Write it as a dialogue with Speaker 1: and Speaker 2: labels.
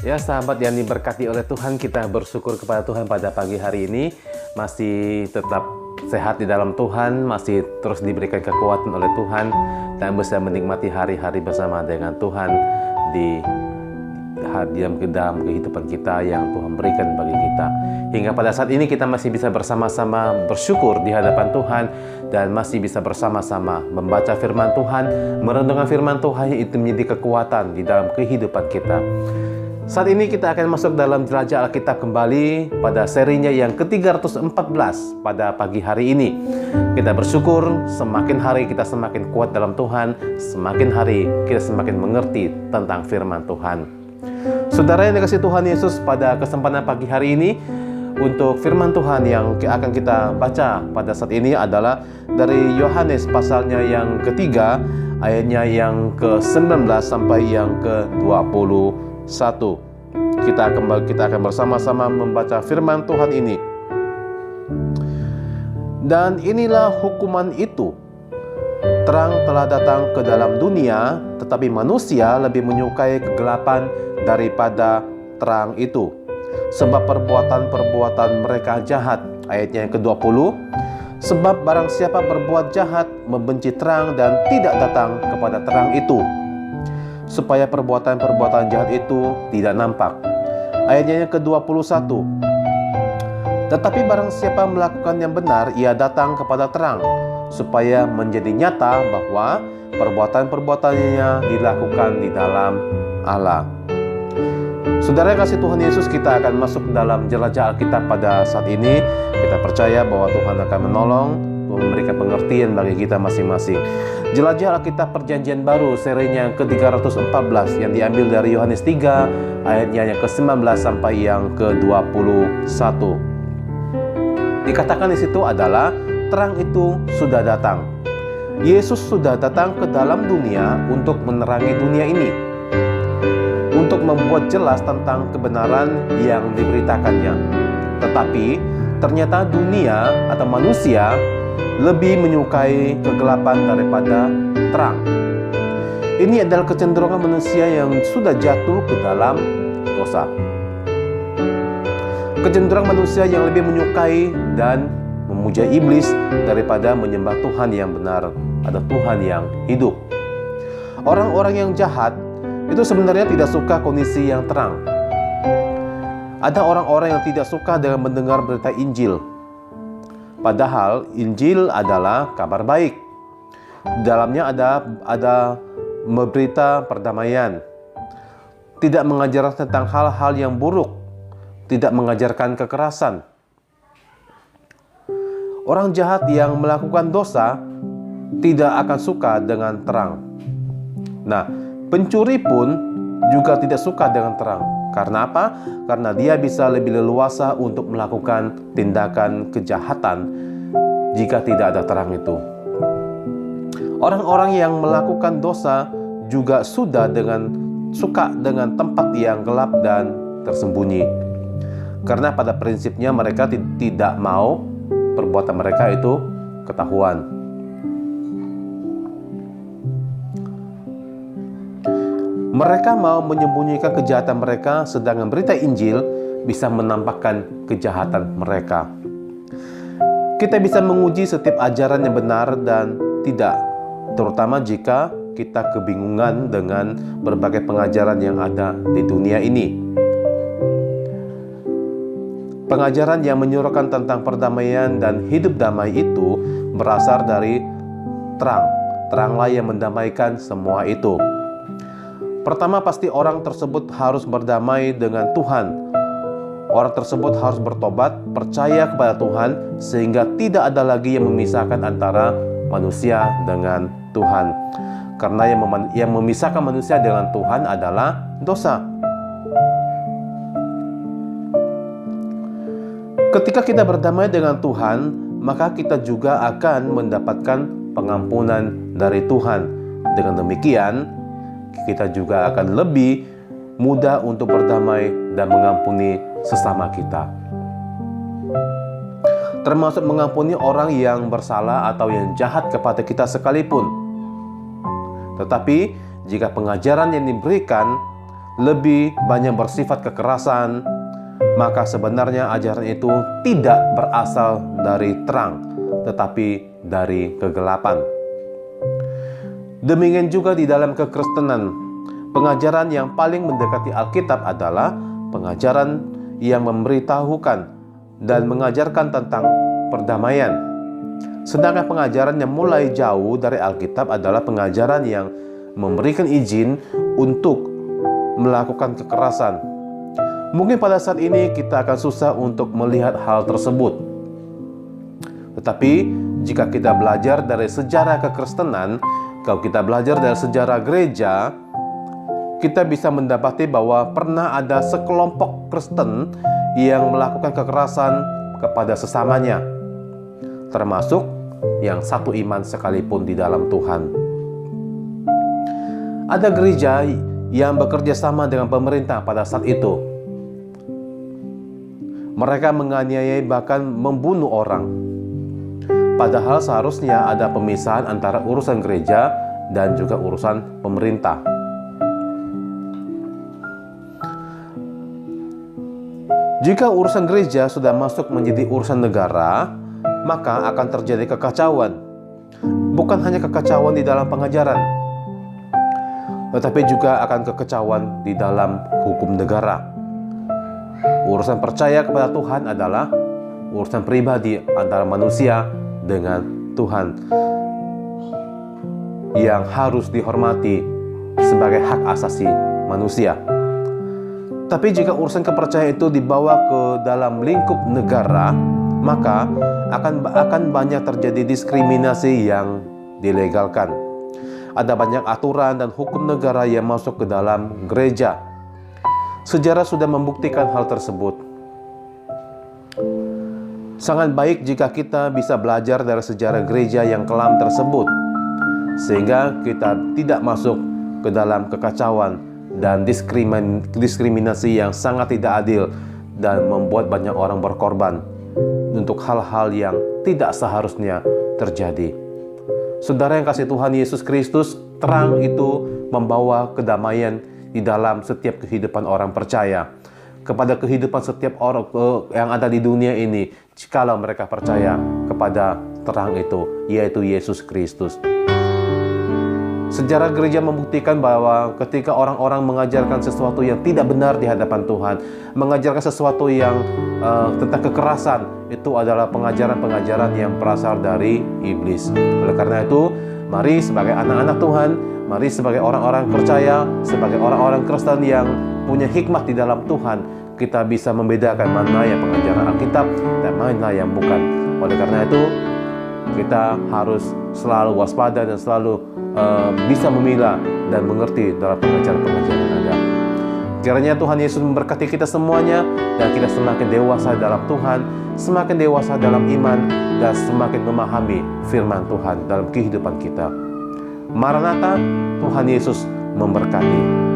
Speaker 1: Ya sahabat yang diberkati oleh Tuhan, kita bersyukur kepada Tuhan pada pagi hari ini masih tetap sehat di dalam Tuhan, masih terus diberikan kekuatan oleh Tuhan dan bisa menikmati hari-hari bersama dengan Tuhan di dalam kehidupan kita yang Tuhan berikan bagi kita. Hingga pada saat ini kita masih bisa bersama-sama bersyukur di hadapan Tuhan dan masih bisa bersama-sama membaca firman Tuhan, merenungkan firman Tuhan yang itu menjadi kekuatan di dalam kehidupan kita. Saat ini kita akan masuk dalam jelajah Alkitab kembali pada serinya yang ke-314 pada pagi hari ini. Kita bersyukur semakin hari kita semakin kuat dalam Tuhan, semakin hari kita semakin mengerti tentang firman Tuhan. Saudara yang dikasihi Tuhan Yesus, pada kesempatan pagi hari ini untuk firman Tuhan yang akan kita baca pada saat ini adalah dari Yohanes pasalnya yang ketiga, ayatnya yang ke-19 sampai yang ke-21. Kita akan bersama-sama membaca firman Tuhan ini. Dan inilah hukuman itu, terang telah datang ke dalam dunia, tetapi manusia lebih menyukai kegelapan daripada terang itu, sebab perbuatan-perbuatan mereka jahat. Ayatnya yang ke-20, sebab barang siapa berbuat jahat membenci terang dan tidak datang kepada terang itu, supaya perbuatan-perbuatan jahat itu tidak nampak. Ayatnya yang ke-21, tetapi barang siapa melakukan yang benar, ia datang kepada terang, supaya menjadi nyata bahwa perbuatan-perbuatannya dilakukan di dalam Allah. Saudara yang kasih Tuhan Yesus, kita akan masuk dalam jelajah Alkitab pada saat ini. Kita percaya bahwa Tuhan akan menolong, memberikan pengertian bagi kita masing-masing. Jelajah Alkitab Perjanjian Baru serinya yang ke-314 yang diambil dari Yohanes 3 ayatnya yang ke-19 sampai yang ke-21. Dikatakan di situ adalah terang itu sudah datang. Yesus sudah datang ke dalam dunia untuk menerangi dunia ini, untuk membuat jelas tentang kebenaran yang diberitakannya. Tetapi ternyata dunia atau manusia lebih menyukai kegelapan daripada terang. Ini adalah kecenderungan manusia yang sudah jatuh ke dalam dosa. Kecenderungan manusia yang lebih menyukai dan memuja iblis daripada menyembah Tuhan yang benar, ada Tuhan yang hidup. Orang-orang yang jahat itu sebenarnya tidak suka kondisi yang terang. Ada orang-orang yang tidak suka dengan mendengar berita Injil. Padahal Injil adalah kabar baik. Di dalamnya ada berita perdamaian. Tidak mengajarkan tentang hal-hal yang buruk, tidak mengajarkan kekerasan. Orang jahat yang melakukan dosa tidak akan suka dengan terang. Nah, pencuri pun juga tidak suka dengan terang. Karena apa? Karena dia bisa lebih leluasa untuk melakukan tindakan kejahatan jika tidak ada terang itu. Orang-orang yang melakukan dosa juga suka dengan tempat yang gelap dan tersembunyi. Karena pada prinsipnya mereka tidak mau perbuatan mereka itu ketahuan. Mereka mau menyembunyikan kejahatan mereka, sedangkan berita Injil bisa menampakkan kejahatan mereka. Kita bisa menguji setiap ajaran yang benar dan tidak, terutama jika kita kebingungan dengan berbagai pengajaran yang ada di dunia ini. Pengajaran yang menyuruhkan tentang perdamaian dan hidup damai itu berasal dari terang. Teranglah yang mendamaikan semua itu. Pertama, pasti orang tersebut harus berdamai dengan Tuhan. Orang tersebut harus bertobat, percaya kepada Tuhan, sehingga tidak ada lagi yang memisahkan antara manusia dengan Tuhan. Karena yang memisahkan manusia dengan Tuhan adalah dosa. Ketika kita berdamai dengan Tuhan, maka kita juga akan mendapatkan pengampunan dari Tuhan. Dengan demikian, kita juga akan lebih mudah untuk berdamai dan mengampuni sesama kita. Termasuk mengampuni orang yang bersalah atau yang jahat kepada kita sekalipun. Tetapi jika pengajaran yang diberikan lebih banyak bersifat kekerasan, maka sebenarnya ajaran itu tidak berasal dari terang, tetapi dari kegelapan. Demikian juga di dalam kekristenan, pengajaran yang paling mendekati Alkitab adalah pengajaran yang memberitahukan dan mengajarkan tentang perdamaian. Sedangkan pengajaran yang mulai jauh dari Alkitab adalah pengajaran yang memberikan izin untuk melakukan kekerasan. Mungkin pada saat ini kita akan susah untuk melihat hal tersebut. Tetapi jika kita belajar dari sejarah kekristenan, kalau kita belajar dari sejarah gereja, kita bisa mendapati bahwa pernah ada sekelompok Kristen yang melakukan kekerasan kepada sesamanya, termasuk yang satu iman sekalipun di dalam Tuhan. Ada gereja yang bekerja sama dengan pemerintah pada saat itu. Mereka menganiayai bahkan membunuh orang. Padahal seharusnya ada pemisahan antara urusan gereja dan juga urusan pemerintah. Jika urusan gereja sudah masuk menjadi urusan negara, maka akan terjadi kekacauan. Bukan hanya kekacauan di dalam pengajaran, tetapi juga akan kekacauan di dalam hukum negara. Urusan percaya kepada Tuhan adalah urusan pribadi antara manusia dengan Tuhan, yang harus dihormati sebagai hak asasi manusia. Tapi jika urusan kepercayaan itu dibawa ke dalam lingkup negara, maka akan banyak terjadi diskriminasi yang dilegalkan. Ada banyak aturan dan hukum negara yang masuk ke dalam gereja. Sejarah sudah membuktikan hal tersebut. Sangat baik jika kita bisa belajar dari sejarah gereja yang kelam tersebut, sehingga kita tidak masuk ke dalam kekacauan dan diskriminasi yang sangat tidak adil dan membuat banyak orang berkorban untuk hal-hal yang tidak seharusnya terjadi. Saudara yang kasih Tuhan Yesus Kristus, terang itu membawa kedamaian di dalam setiap kehidupan orang percaya, kepada kehidupan setiap orang yang ada di dunia ini, jikalau mereka percaya kepada terang itu, yaitu Yesus Kristus. Sejarah gereja membuktikan bahwa ketika orang-orang mengajarkan sesuatu yang tidak benar di hadapan Tuhan, mengajarkan sesuatu yang tentang kekerasan, itu adalah pengajaran-pengajaran yang berasal dari iblis. Oleh karena itu, mari sebagai anak-anak Tuhan, mari sebagai orang-orang percaya, sebagai orang-orang Kristen yang punya hikmat di dalam Tuhan, kita bisa membedakan mana yang pengajaran Alkitab dan mana yang bukan. Oleh karena itu, kita harus selalu waspada dan selalu bisa memilah dan mengerti dalam pengajaran-pengajaran Anda. Kiranya Tuhan Yesus memberkati kita semuanya, dan kita semakin dewasa dalam Tuhan, semakin dewasa dalam iman, dan semakin memahami firman Tuhan dalam kehidupan kita. Maranatha, Tuhan Yesus memberkati.